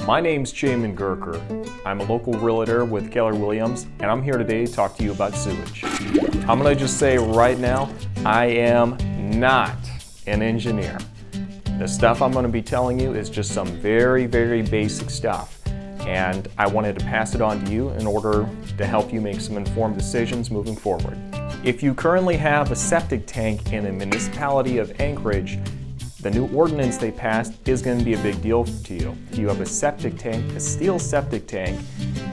My name's Jamin Gurker. I'm a local realtor with Keller Williams, and I'm here today to talk to you about sewage. I'm going to just say right now, I am not an engineer. The stuff I'm going to be telling you is just some very, very basic stuff, and I wanted to pass it on to you in order to help you make some informed decisions moving forward. If you currently have a septic tank in the Municipality of Anchorage, the new ordinance they passed is going to be a big deal to you. If you have a septic tank, a steel septic tank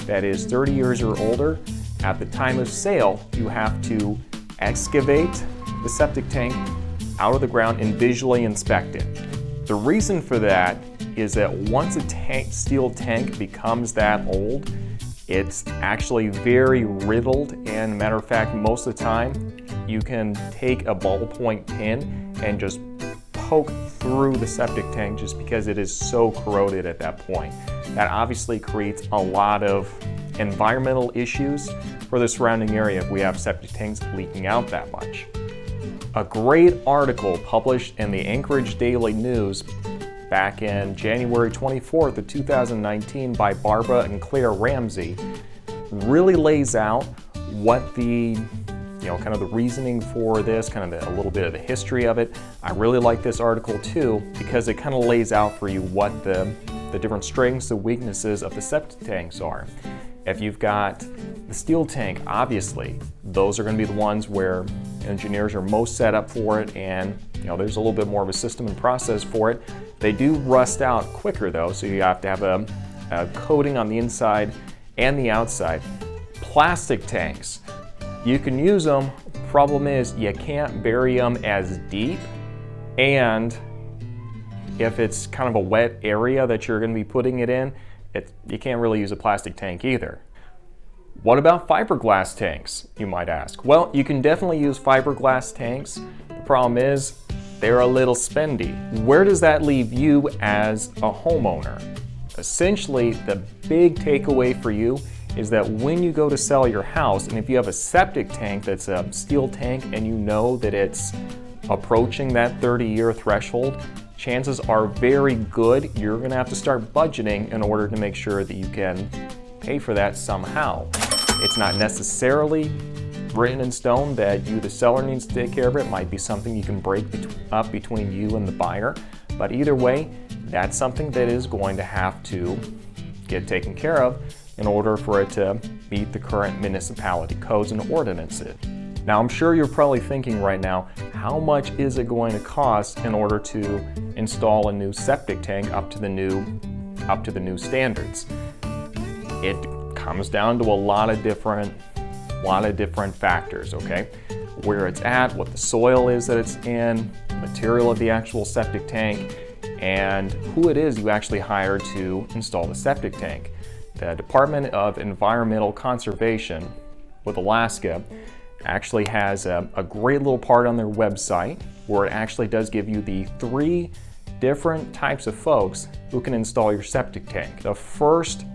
that is 30 years or older, at the time of sale, you have to excavate the septic tank out of the ground and visually inspect it. The reason for that is that once a steel tank becomes that old, it's actually very riddled, and matter of fact, most of the time, you can take a ballpoint pen and just poke through the septic tank just because it is so corroded at that point. That obviously creates a lot of environmental issues for the surrounding area if we have septic tanks leaking out that much. A great article published in the Anchorage Daily News back in January 24th of 2019 by Barbara and Claire Ramsey really lays out what the kind of the reasoning for this, a little bit of the history of it. I really like this article too because it kind of lays out for you what the different strengths and weaknesses of the septic tanks are. If you've got the steel tank, obviously, those are going to be the ones where engineers are most set up for it, and there's a little bit more of a system and process for it. They do rust out quicker though, so you have to have a coating on the inside and the outside. Plastic tanks, you can use them. Problem is you can't bury them as deep, and if it's kind of a wet area that you're going to be putting it in, you can't really use a plastic tank either. What about fiberglass tanks, you might ask? Well, you can definitely use fiberglass tanks. The problem is they're a little spendy. Where does that leave you as a homeowner? Essentially, the big takeaway for you is that when you go to sell your house, and if you have a septic tank that's a steel tank and you know that it's approaching that 30-year threshold, chances are very good you're going to have to start budgeting in order to make sure that you can pay for that somehow. It's not necessarily written in stone that you, the seller, needs to take care of it. It might be something you can break up between you and the buyer, but either way, that's something that is going to have to get taken care of in order for it to meet the current municipality codes and ordinances. Now, I'm sure you're probably thinking right now, how much is it going to cost in order to install a new septic tank up to the new standards? It comes down to a lot of different factors, okay? Where it's at, what the soil is that it's in, material of the actual septic tank, and who it is you actually hire to install the septic tank. The Department of Environmental Conservation with Alaska actually has a great little part on their website where it actually does give you the 3 different types of folks who can install your septic tank. The first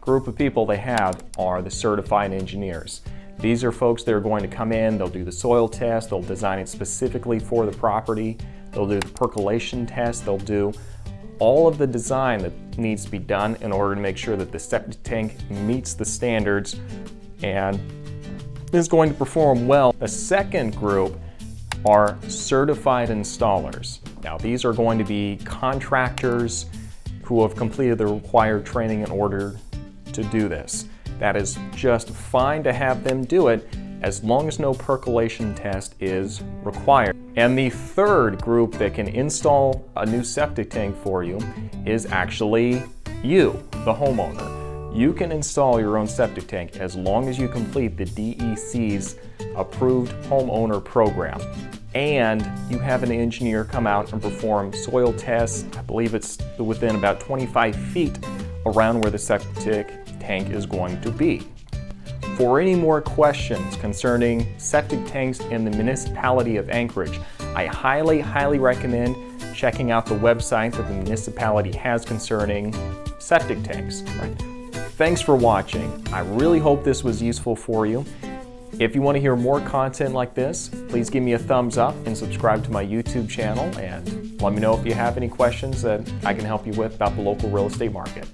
group of people they have are the certified engineers. These are folks that are going to come in, they'll do the soil test, they'll design it specifically for the property, they'll do the percolation test, they'll do all of the design that needs to be done in order to make sure that the septic tank meets the standards and is going to perform well. The second group are certified installers. Now, these are going to be contractors who have completed the required training in order to do this. That is just fine to have them do it as long as no percolation test is required. And the third group that can install a new septic tank for you is actually you, the homeowner. You can install your own septic tank as long as you complete the DEC's approved homeowner program. And you have an engineer come out and perform soil tests. I believe it's within about 25 feet around where the septic tank is going to be. For any more questions concerning septic tanks in the Municipality of Anchorage, I highly, highly recommend checking out the website that the municipality has concerning septic tanks. Thanks for watching. I really hope this was useful for you. If you want to hear more content like this, please give me a thumbs up and subscribe to my YouTube channel, and let me know if you have any questions that I can help you with about the local real estate market.